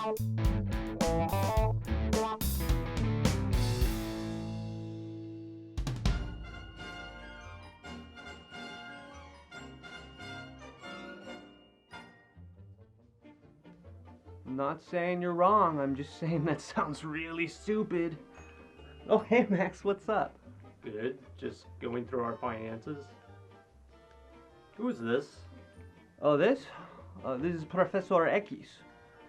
I'm not saying you're wrong, I'm just saying that sounds really stupid. Oh, hey Max, what's up? Good, just going through our finances. Who's this? Oh, this? This is Professor X.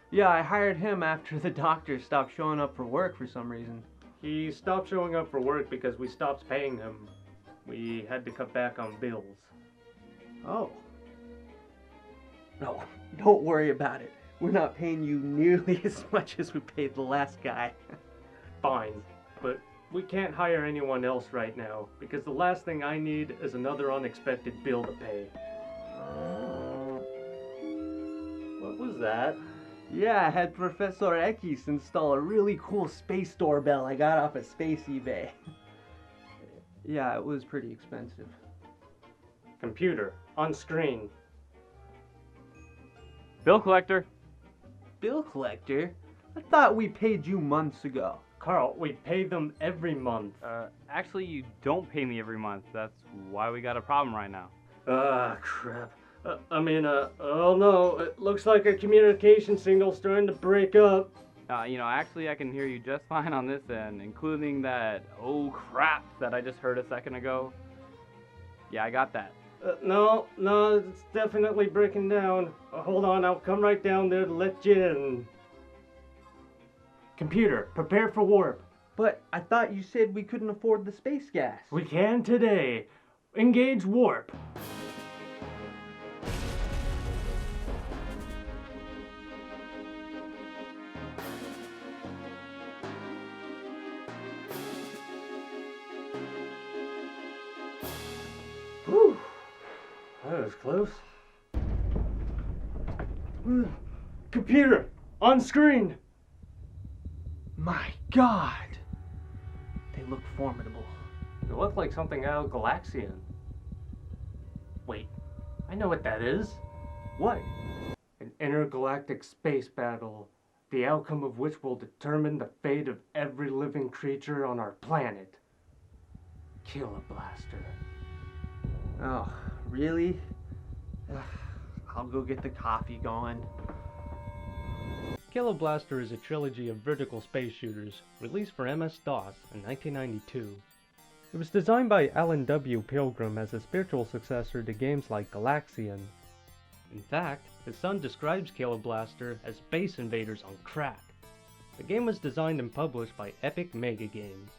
Yeah, I hired him after the doctor stopped showing up for work for some reason. He stopped showing up for work because we stopped paying him. We had to cut back on bills. Oh. No, don't worry about it. We're not paying you nearly as much as we paid the last guy. Fine, but we can't hire anyone else right now because the last thing I need is another unexpected bill to pay. What was that? Yeah, I had Professor X install a really cool space doorbell I got off of Space eBay. Yeah, it was pretty expensive. Computer, on screen. Bill collector. Bill collector? I thought we paid you months ago. Carl, we pay them every month. Actually, you don't pay me every month. That's why we got a problem right now. Ah, crap. Oh no, it looks like our communication signal's starting to break up. Actually, I can hear you just fine on this end, including that "oh crap" that I just heard a second ago. Yeah, I got that. No, it's definitely breaking down. Hold on, I'll come right down there to let you in. Computer, prepare for warp. But I thought you said we couldn't afford the space gas. We can today. Engage warp. Whew. That was close. Computer, on screen. My God! They look formidable. They look like something out of Galaxian. Wait, I know what that is. What? An intergalactic space battle, the outcome of which will determine the fate of every living creature on our planet. Kiloblaster. Oh, really? Ugh, I'll go get the coffee going. Kiloblaster is a trilogy of vertical space shooters released for MS-DOS in 1992. It was designed by Alan W. Pilgrim as a spiritual successor to games like Galaxian. In fact, his son describes Kiloblaster as Space Invaders on crack. The game was designed and published by Epic Mega Games.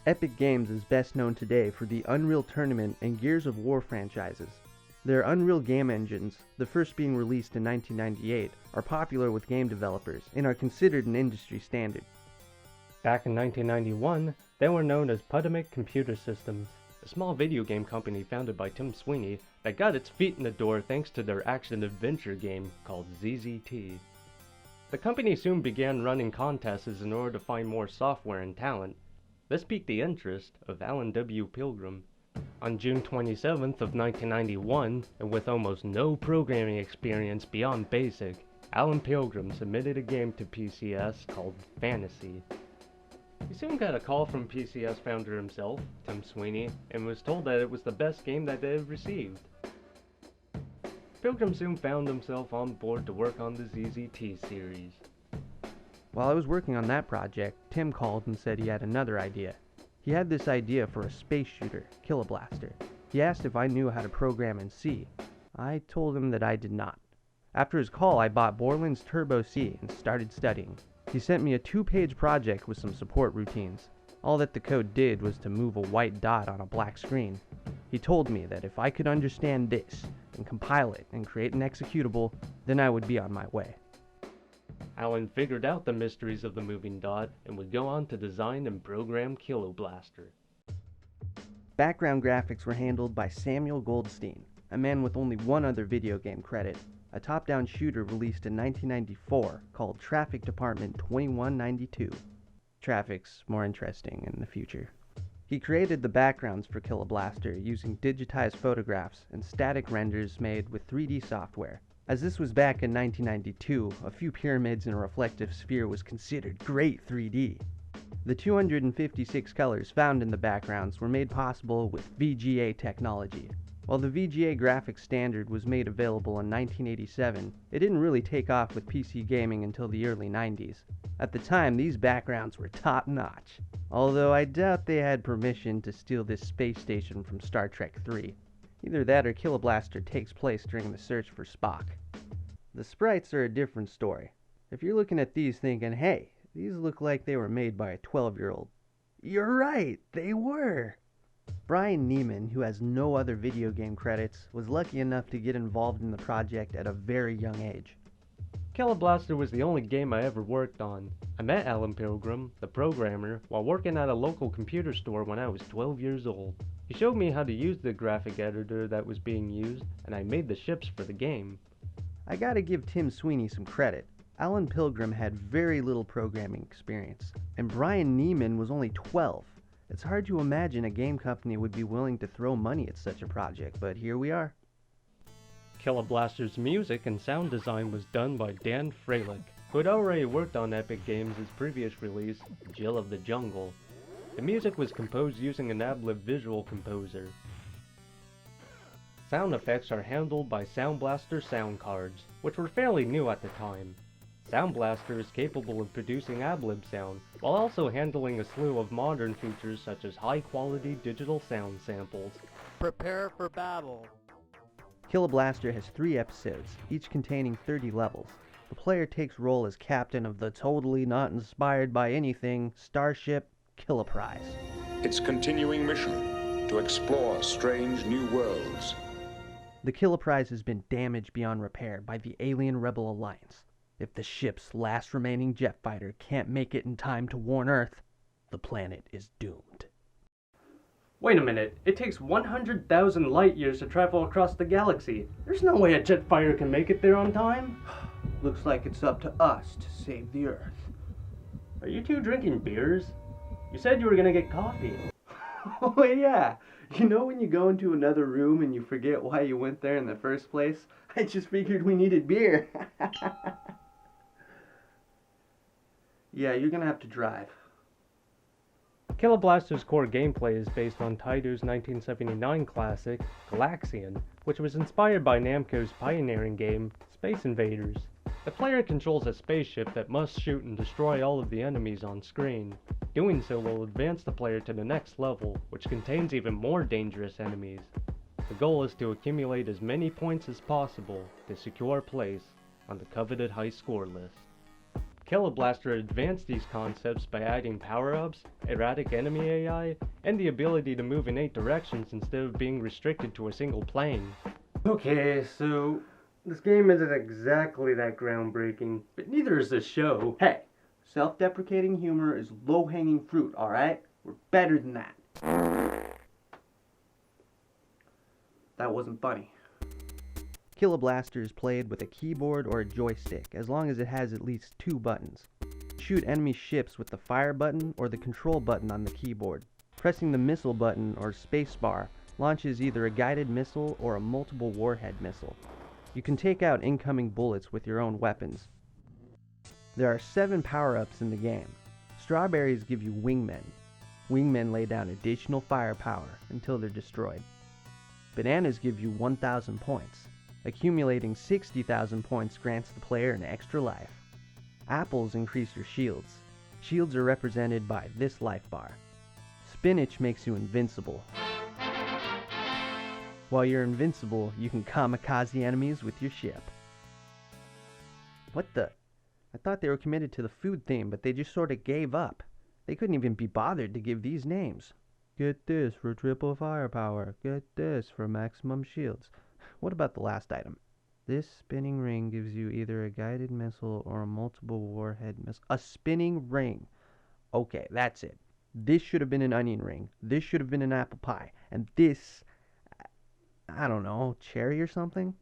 Epic Games is best known today for the Unreal Tournament and Gears of War franchises. Their Unreal game engines, the first being released in 1998, are popular with game developers and are considered an industry standard. Back in 1991, they were known as Potomac Computer Systems, a small video game company founded by Tim Sweeney that got its feet in the door thanks to their action-adventure game called ZZT. The company soon began running contests in order to find more software and talent. This piqued the interest of Alan W. Pilgrim. On June 27th of 1991, and with almost no programming experience beyond BASIC, Alan Pilgrim submitted a game to PCS called Fantasy. He soon got a call from PCS founder himself, Tim Sweeney, and was told that it was the best game that they had received. Pilgrim soon found himself on board to work on the ZZT series. While I was working on that project, Tim called and said he had another idea. He had this idea for a space shooter, Kiloblaster. He asked if I knew how to program in C. I told him that I did not. After his call, I bought Borland's Turbo C and started studying. He sent me a 2-page project with some support routines. All that the code did was to move a white dot on a black screen. He told me that if I could understand this, and compile it and create an executable, then I would be on my way. Alan figured out the mysteries of the moving dot and would go on to design and program Kiloblaster. Background graphics were handled by Samuel Goldstein, a man with only one other video game credit, a top-down shooter released in 1994 called Traffic Department 2192. Traffic's more interesting in the future. He created the backgrounds for Kiloblaster using digitized photographs and static renders made with 3D software. As this was back in 1992, a few pyramids in a reflective sphere was considered great 3D. The 256 colors found in the backgrounds were made possible with VGA technology. While the VGA graphics standard was made available in 1987, it didn't really take off with PC gaming until the early 90s. At the time, these backgrounds were top-notch, although I doubt they had permission to steal this space station from Star Trek III. Either that or Kiloblaster takes place during the search for Spock. The sprites are a different story. If you're looking at these thinking, hey, these look like they were made by a 12-year-old. You're right, they were! Brian Neiman, who has no other video game credits, was lucky enough to get involved in the project at a very young age. Kiloblaster was the only game I ever worked on. I met Alan Pilgrim, the programmer, while working at a local computer store when I was 12 years old. He showed me how to use the graphic editor that was being used, and I made the ships for the game. I gotta give Tim Sweeney some credit. Alan Pilgrim had very little programming experience, and Brian Neiman was only 12. It's hard to imagine a game company would be willing to throw money at such a project, but here we are. Kiloblaster's music and sound design was done by Dan Freilich, who had already worked on Epic Games' previous release, Jill of the Jungle. The music was composed using an Ablib visual composer. Sound effects are handled by Sound Blaster sound cards, which were fairly new at the time. Sound Blaster is capable of producing Ablib sound, while also handling a slew of modern features such as high-quality digital sound samples. Prepare for battle. Kiloblaster has 3 episodes, each containing 30 levels. The player takes role as captain of the totally not inspired by anything starship Kiloprize. Its continuing mission to explore strange new worlds. The Kiloprize has been damaged beyond repair by the Alien Rebel Alliance. If the ship's last remaining jet fighter can't make it in time to warn Earth, the planet is doomed. Wait a minute, it takes 100,000 light years to travel across the galaxy. There's no way a jet fighter can make it there on time. Looks like it's up to us to save the Earth. Are you two drinking beers? You said you were gonna get coffee. Oh yeah, you know when you go into another room and you forget why you went there in the first place? I just figured we needed beer. Yeah, you're gonna have to drive. Kiloblaster's core gameplay is based on Taito's 1979 classic, Galaxian, which was inspired by Namco's pioneering game, Space Invaders. The player controls a spaceship that must shoot and destroy all of the enemies on screen. Doing so will advance the player to the next level, which contains even more dangerous enemies. The goal is to accumulate as many points as possible to secure a place on the coveted high score list. Kiloblaster advanced these concepts by adding power-ups, erratic enemy AI, and the ability to move in 8 directions instead of being restricted to a single plane. Okay, so this game isn't exactly that groundbreaking, but neither is this show. Hey, self-deprecating humor is low-hanging fruit, alright? We're better than that. That wasn't funny. Kiloblaster is played with a keyboard or a joystick, as long as it has at least 2 buttons. Shoot enemy ships with the fire button or the control button on the keyboard. Pressing the missile button or spacebar launches either a guided missile or a multiple warhead missile. You can take out incoming bullets with your own weapons. There are 7 power-ups in the game. Strawberries give you wingmen. Wingmen lay down additional firepower until they're destroyed. Bananas give you 1,000 points. Accumulating 60,000 points grants the player an extra life. Apples increase your shields. Shields are represented by this life bar. Spinach makes you invincible. While you're invincible, you can kamikaze enemies with your ship. What the? I thought they were committed to the food theme, but they just sort of gave up. They couldn't even be bothered to give these names. Get this for triple firepower. Get this for maximum shields. What about the last item? This spinning ring gives you either a guided missile or a multiple warhead missile. A spinning ring. Okay, that's it. This should have been an onion ring. This should have been an apple pie. And this, I don't know, cherry or something?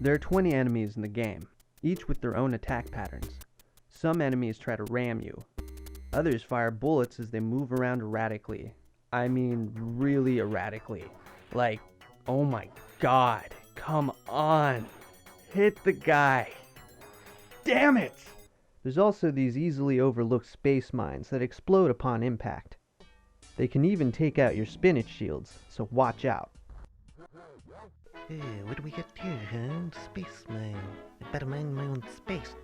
There are 20 enemies in the game, each with their own attack patterns. Some enemies try to ram you. Others fire bullets as they move around erratically. I mean, really erratically. Like, oh my god, come on. Hit the guy. Damn it! There's also these easily overlooked space mines that explode upon impact. They can even take out your spinach shields, so watch out. Hey, what do we got here, huh? Space mine. I better mind my own space.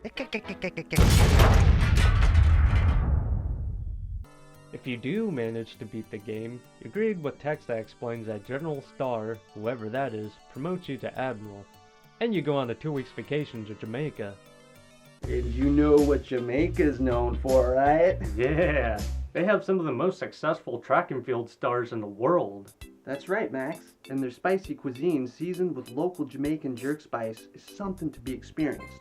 If you do manage to beat the game, you read what text that explains that General Star, whoever that is, promotes you to Admiral. And you go on a 2 weeks vacation to Jamaica. And you know what Jamaica's known for, right? Yeah, they have some of the most successful track and field stars in the world. That's right, Max. And their spicy cuisine, seasoned with local Jamaican jerk spice, is something to be experienced.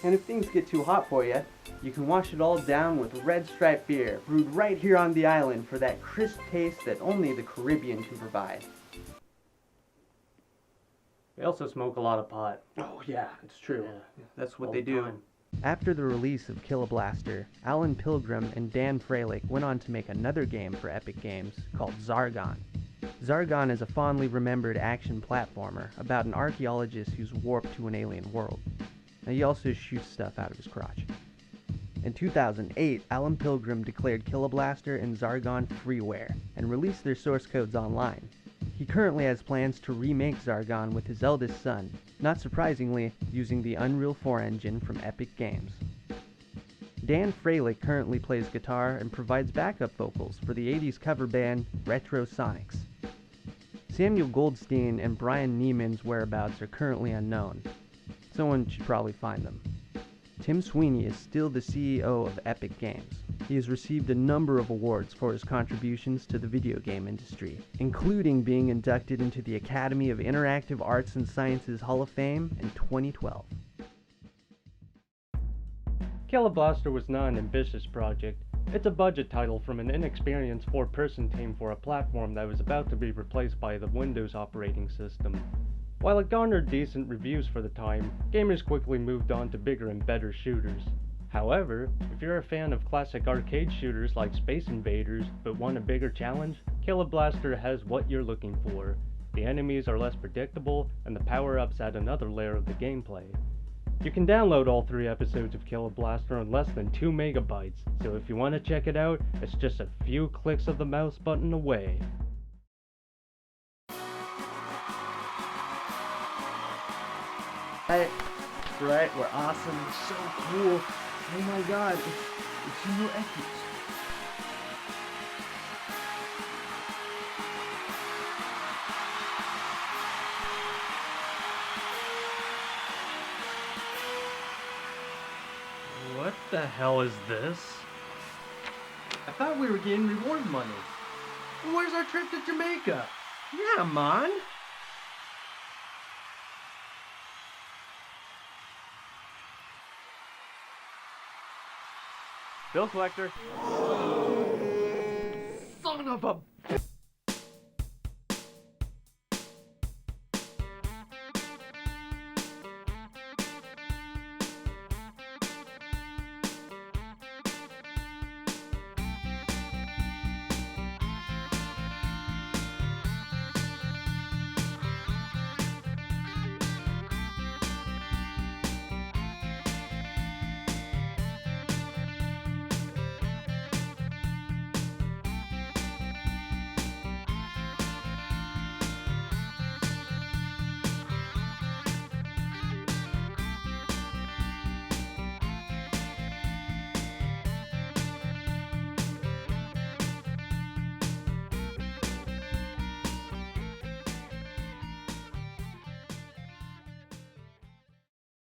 And if things get too hot for you, you can wash it all down with Red Stripe beer, brewed right here on the island for that crisp taste that only the Caribbean can provide. They also smoke a lot of pot. Oh yeah, it's true. Yeah. That's what All they the do. time. After the release of Kiloblaster, Alan Pilgrim and Dan Freilich went on to make another game for Epic Games called Zargon. Zargon is a fondly remembered action platformer about an archaeologist who's warped to an alien world. Now, he also shoots stuff out of his crotch. In 2008, Alan Pilgrim declared Kiloblaster and Zargon freeware and released their source codes online. He currently has plans to remake Zargon with his eldest son, not surprisingly, using the Unreal 4 engine from Epic Games. Dan Freilich currently plays guitar and provides backup vocals for the 80s cover band Retro Sonics. Samuel Goldstein and Brian Neiman's whereabouts are currently unknown. Someone should probably find them. Tim Sweeney is still the CEO of Epic Games. He has received a number of awards for his contributions to the video game industry, including being inducted into the Academy of Interactive Arts and Sciences Hall of Fame in 2012. Kiloblaster was not an ambitious project. It's a budget title from an inexperienced 4-person team for a platform that was about to be replaced by the Windows operating system. While it garnered decent reviews for the time, gamers quickly moved on to bigger and better shooters. However, if you're a fan of classic arcade shooters like Space Invaders but want a bigger challenge, Kiloblaster has what you're looking for. The enemies are less predictable, and the power-ups add another layer of the gameplay. You can download all 3 episodes of Kiloblaster in less than 2 megabytes, so if you want to check it out, it's just a few clicks of the mouse button away. Right, we're awesome, it's so cool. Oh my god, it's new Epic. What the hell is this? I thought we were getting reward money. Where's our trip to Jamaica? Yeah, man. Bill Collector. Son of a